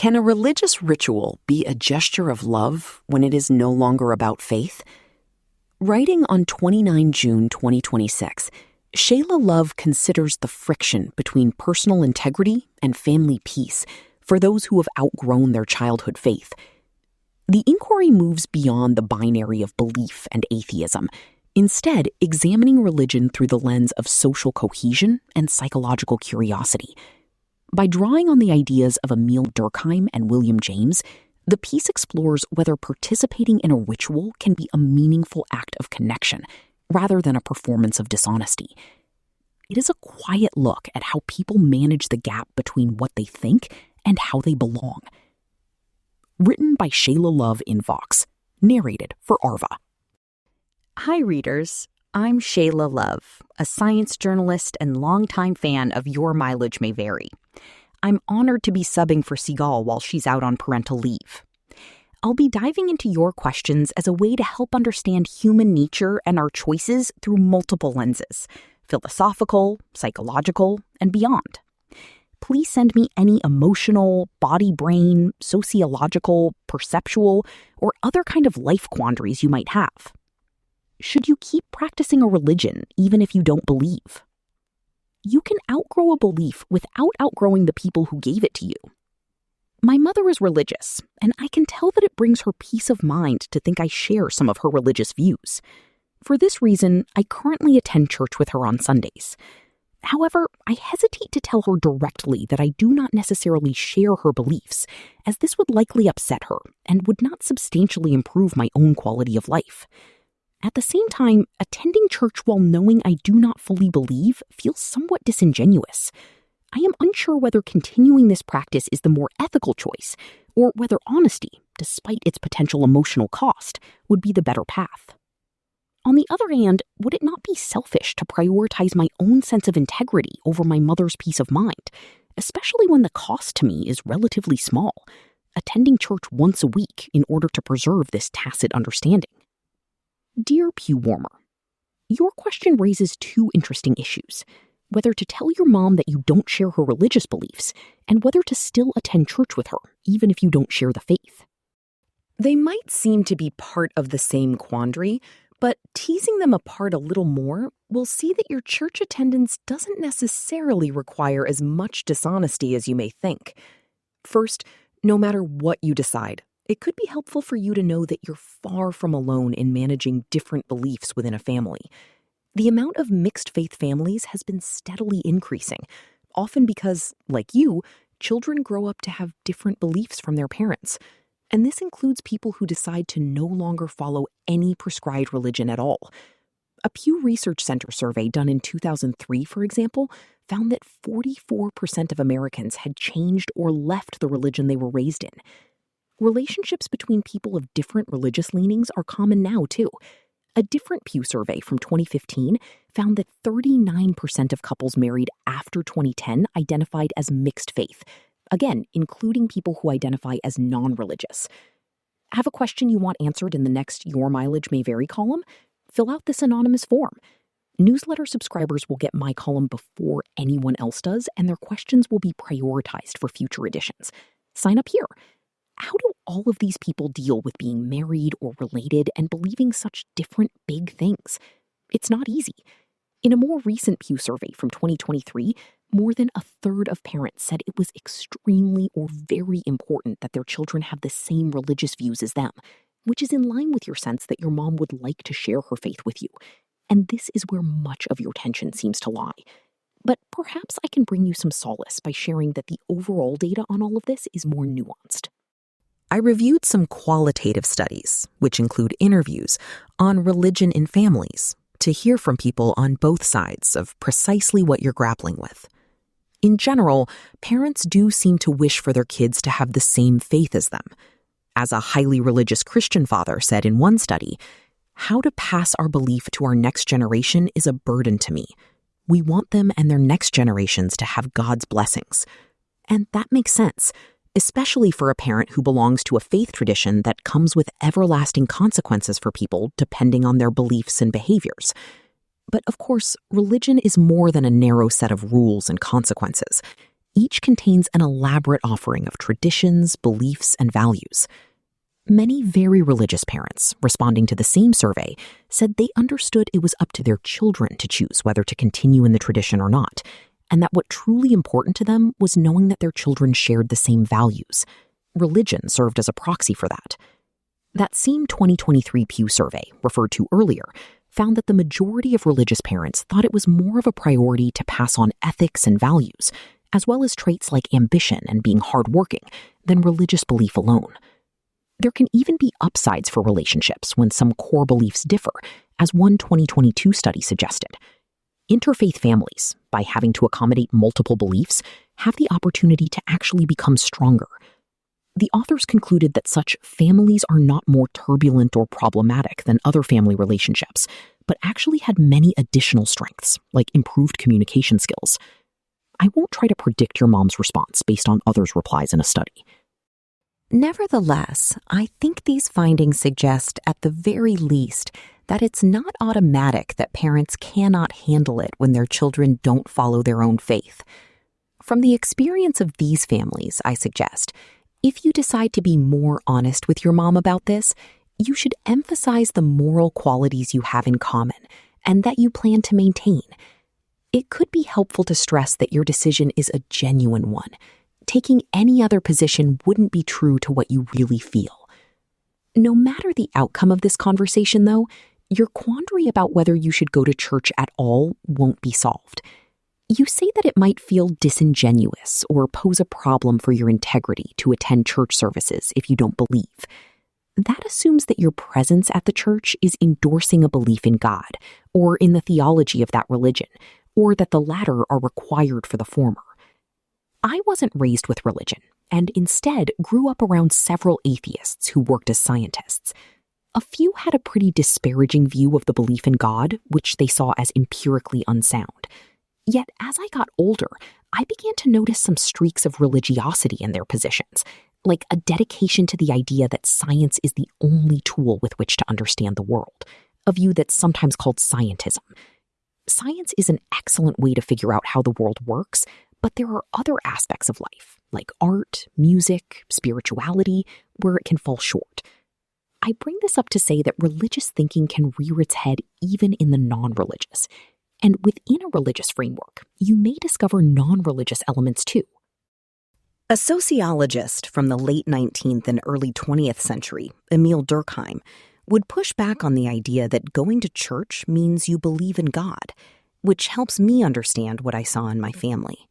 Can a religious ritual be a gesture of love when it is no longer about faith? Writing on 29 June 2026, Shayla Love considers the friction between personal integrity and family peace for those who have outgrown their childhood faith. The inquiry moves beyond the binary of belief and atheism, instead examining religion through the lens of social cohesion and psychological curiosity. By drawing on the ideas of Emile Durkheim and William James, the piece explores whether participating in a ritual can be a meaningful act of connection, rather than a performance of dishonesty. It is a quiet look at how people manage the gap between what they think and how they belong. Written by Shayla Love in Vox, narrated for Arva. Hi readers, I'm Shayla Love, a science journalist and longtime fan of Your Mileage May Vary. I'm honored to be subbing for Seagal while she's out on parental leave. I'll be diving into your questions as a way to help understand human nature and our choices through multiple lenses: philosophical, psychological, and beyond. Please send me any emotional, body-brain, sociological, perceptual, or other kind of life quandaries you might have. Should you keep practicing a religion even if you don't believe? You can outgrow a belief without outgrowing the people who gave it to you. My mother is religious, and I can tell that it brings her peace of mind to think I share some of her religious views. For this reason, I currently attend church with her on Sundays. However, I hesitate to tell her directly that I do not necessarily share her beliefs, as this would likely upset her and would not substantially improve my own quality of life. At the same time, attending church while knowing I do not fully believe feels somewhat disingenuous. I am unsure whether continuing this practice is the more ethical choice, or whether honesty, despite its potential emotional cost, would be the better path. On the other hand, would it not be selfish to prioritize my own sense of integrity over my mother's peace of mind, especially when the cost to me is relatively small, attending church once a week in order to preserve this tacit understanding? Dear Pew Warmer, your question raises two interesting issues: whether to tell your mom that you don't share her religious beliefs, and whether to still attend church with her, even if you don't share the faith. They might seem to be part of the same quandary, but teasing them apart a little more, we'll see that your church attendance doesn't necessarily require as much dishonesty as you may think. First, no matter what you decide, it could be helpful for you to know that you're far from alone in managing different beliefs within a family. The amount of mixed faith families has been steadily increasing, often because, like you, children grow up to have different beliefs from their parents. And this includes people who decide to no longer follow any prescribed religion at all. A Pew Research Center survey done in 2003, for example, found that 44% of Americans had changed or left the religion they were raised in. Relationships between people of different religious leanings are common now, too. A different Pew survey from 2015 found that 39% of couples married after 2010 identified as mixed faith, again, including people who identify as non-religious. Have a question you want answered in the next Your Mileage May Vary column? Fill out this anonymous form. Newsletter subscribers will get my column before anyone else does, and their questions will be prioritized for future editions. Sign up here. How do all of these people deal with being married or related and believing such different big things? It's not easy. In a more recent Pew survey from 2023, more than a third of parents said it was extremely or very important that their children have the same religious views as them, which is in line with your sense that your mom would like to share her faith with you. And this is where much of your tension seems to lie. But perhaps I can bring you some solace by sharing that the overall data on all of this is more nuanced. I reviewed some qualitative studies, which include interviews, on religion in families, to hear from people on both sides of precisely what you're grappling with. In general, parents do seem to wish for their kids to have the same faith as them. As a highly religious Christian father said in one study, "How to pass our belief to our next generation is a burden to me. We want them and their next generations to have God's blessings." And that makes sense, especially for a parent who belongs to a faith tradition that comes with everlasting consequences for people depending on their beliefs and behaviors. But of course, religion is more than a narrow set of rules and consequences. Each contains an elaborate offering of traditions, beliefs, and values. Many very religious parents, responding to the same survey, said they understood it was up to their children to choose whether to continue in the tradition or not, and that what truly important to them was knowing that their children shared the same values. Religion served as a proxy for that. That same 2023 Pew survey, referred to earlier, found that the majority of religious parents thought it was more of a priority to pass on ethics and values, as well as traits like ambition and being hardworking, than religious belief alone. There can even be upsides for relationships when some core beliefs differ, as one 2022 study suggested. Interfaith families, by having to accommodate multiple beliefs, have the opportunity to actually become stronger. The authors concluded that such families are not more turbulent or problematic than other family relationships, but actually had many additional strengths, like improved communication skills. I won't try to predict your mom's response based on others' replies in a study. Nevertheless, I think these findings suggest, at the very least, that it's not automatic that parents cannot handle it when their children don't follow their own faith. From the experience of these families, I suggest, if you decide to be more honest with your mom about this, you should emphasize the moral qualities you have in common and that you plan to maintain. It could be helpful to stress that your decision is a genuine one. Taking any other position wouldn't be true to what you really feel. No matter the outcome of this conversation, though, your quandary about whether you should go to church at all won't be solved. You say that it might feel disingenuous or pose a problem for your integrity to attend church services if you don't believe. That assumes that your presence at the church is endorsing a belief in God or in the theology of that religion, or that the latter are required for the former. I wasn't raised with religion, and instead grew up around several atheists who worked as scientists. A few had a pretty disparaging view of the belief in God, which they saw as empirically unsound. Yet as I got older, I began to notice some streaks of religiosity in their positions, like a dedication to the idea that science is the only tool with which to understand the world, a view that's sometimes called scientism. Science is an excellent way to figure out how the world works, but there are other aspects of life, like art, music, spirituality, where it can fall short. I bring this up to say that religious thinking can rear its head even in the non-religious. And within a religious framework, you may discover non-religious elements too. A sociologist from the late 19th and early 20th century, Emile Durkheim, would push back on the idea that going to church means you believe in God, which helps me understand what I saw in my family.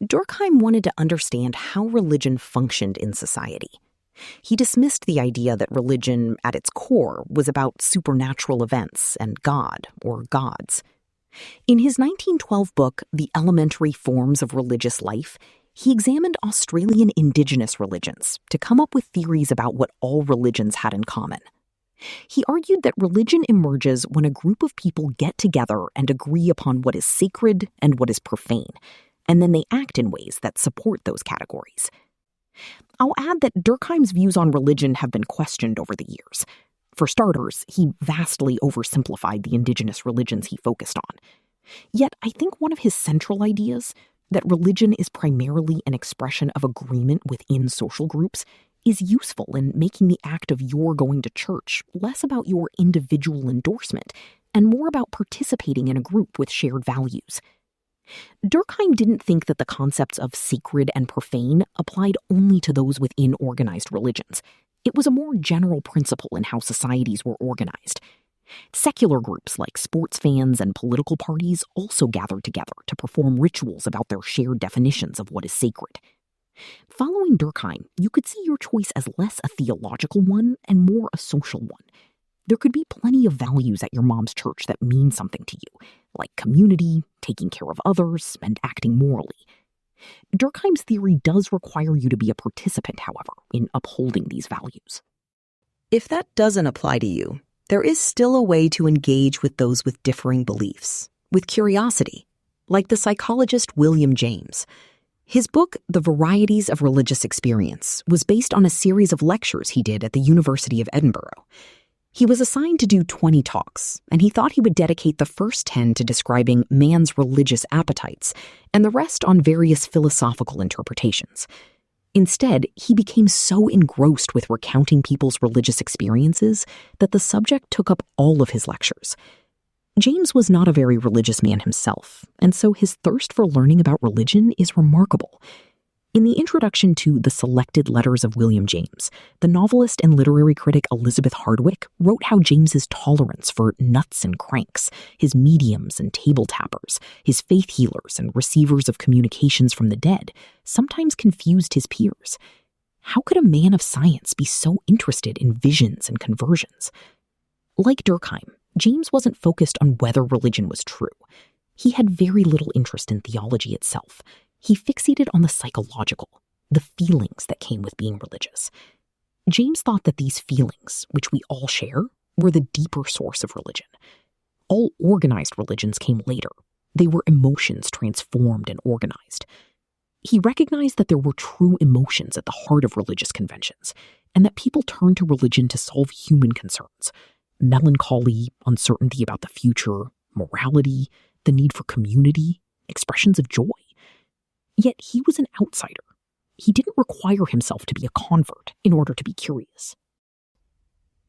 Durkheim wanted to understand how religion functioned in society. He dismissed the idea that religion, at its core, was about supernatural events and God, or gods. In his 1912 book, The Elementary Forms of Religious Life, he examined Australian indigenous religions to come up with theories about what all religions had in common. He argued that religion emerges when a group of people get together and agree upon what is sacred and what is profane, and then they act in ways that support those categories. I'll add that Durkheim's views on religion have been questioned over the years. For starters, he vastly oversimplified the indigenous religions he focused on. Yet I think one of his central ideas, that religion is primarily an expression of agreement within social groups, is useful in making the act of your going to church less about your individual endorsement and more about participating in a group with shared values. Durkheim didn't think that the concepts of sacred and profane applied only to those within organized religions. It was a more general principle in how societies were organized. Secular groups like sports fans and political parties also gathered together to perform rituals about their shared definitions of what is sacred. Following Durkheim, you could see your choice as less a theological one and more a social one. There could be plenty of values at your mom's church that mean something to you, like community, taking care of others, and acting morally. Durkheim's theory does require you to be a participant, however, in upholding these values. If that doesn't apply to you, there is still a way to engage with those with differing beliefs, with curiosity, like the psychologist William James. His book, The Varieties of Religious Experience, was based on a series of lectures he did at the University of Edinburgh. He was assigned to do 20 talks, and he thought he would dedicate the first 10 to describing man's religious appetites, and the rest on various philosophical interpretations. Instead, he became so engrossed with recounting people's religious experiences that the subject took up all of his lectures. James was not a very religious man himself, and so his thirst for learning about religion is remarkable. In the introduction to The Selected Letters of William James, the novelist and literary critic Elizabeth Hardwick wrote how James's tolerance for nuts and cranks, his mediums and table tappers, his faith healers and receivers of communications from the dead, sometimes confused his peers. How could a man of science be so interested in visions and conversions? Like Durkheim, James wasn't focused on whether religion was true. He had very little interest in theology itself. He fixated on the psychological, the feelings that came with being religious. James thought that these feelings, which we all share, were the deeper source of religion. All organized religions came later. They were emotions transformed and organized. He recognized that there were true emotions at the heart of religious conventions, and that people turned to religion to solve human concerns: melancholy, uncertainty about the future, morality, the need for community, expressions of joy. Yet he was an outsider. He didn't require himself to be a convert in order to be curious.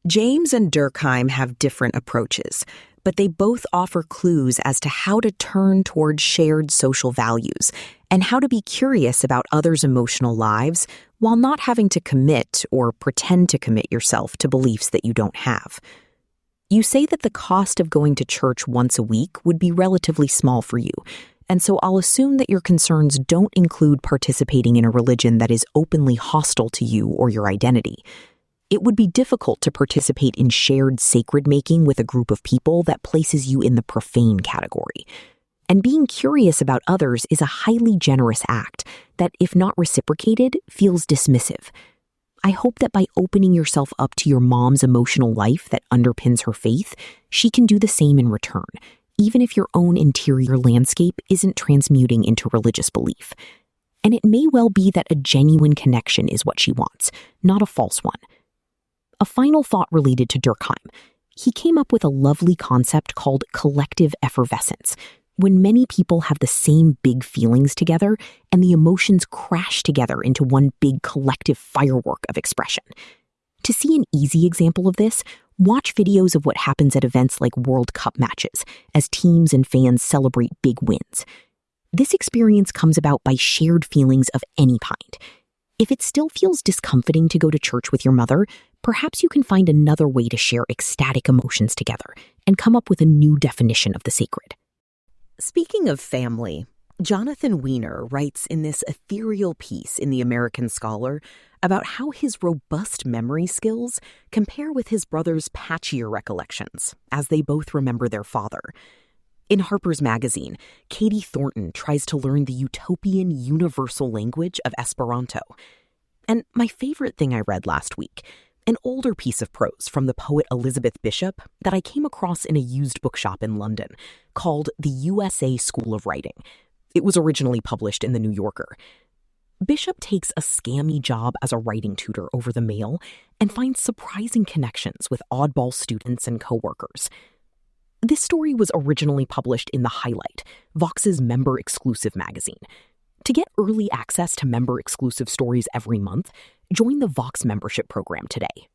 James and Durkheim have different approaches, but they both offer clues as to how to turn toward shared social values and how to be curious about others' emotional lives while not having to commit or pretend to commit yourself to beliefs that you don't have. You say that the cost of going to church once a week would be relatively small for you, and so I'll assume that your concerns don't include participating in a religion that is openly hostile to you or your identity. It would be difficult to participate in shared sacred making with a group of people that places you in the profane category. And being curious about others is a highly generous act that, if not reciprocated, feels dismissive. I hope that by opening yourself up to your mom's emotional life that underpins her faith, she can do the same in return, even if your own interior landscape isn't transmuting into religious belief. And it may well be that a genuine connection is what she wants, not a false one. A final thought related to Durkheim. He came up with a lovely concept called collective effervescence, when many people have the same big feelings together and the emotions crash together into one big collective firework of expression. To see an easy example of this, watch videos of what happens at events like World Cup matches, as teams and fans celebrate big wins. This experience comes about by shared feelings of any kind. If it still feels discomforting to go to church with your mother, perhaps you can find another way to share ecstatic emotions together and come up with a new definition of the sacred. Speaking of family, Jonathan Weiner writes in this ethereal piece in The American Scholar about how his robust memory skills compare with his brother's patchier recollections, as they both remember their father. In Harper's Magazine, Katie Thornton tries to learn the utopian universal language of Esperanto. And my favorite thing I read last week, an older piece of prose from the poet Elizabeth Bishop that I came across in a used bookshop in London, called The USA School of Writing. It was originally published in The New Yorker. Bishop takes a scammy job as a writing tutor over the mail and finds surprising connections with oddball students and coworkers. This story was originally published in The Highlight, Vox's member-exclusive magazine. To get early access to member-exclusive stories every month, join the Vox membership program today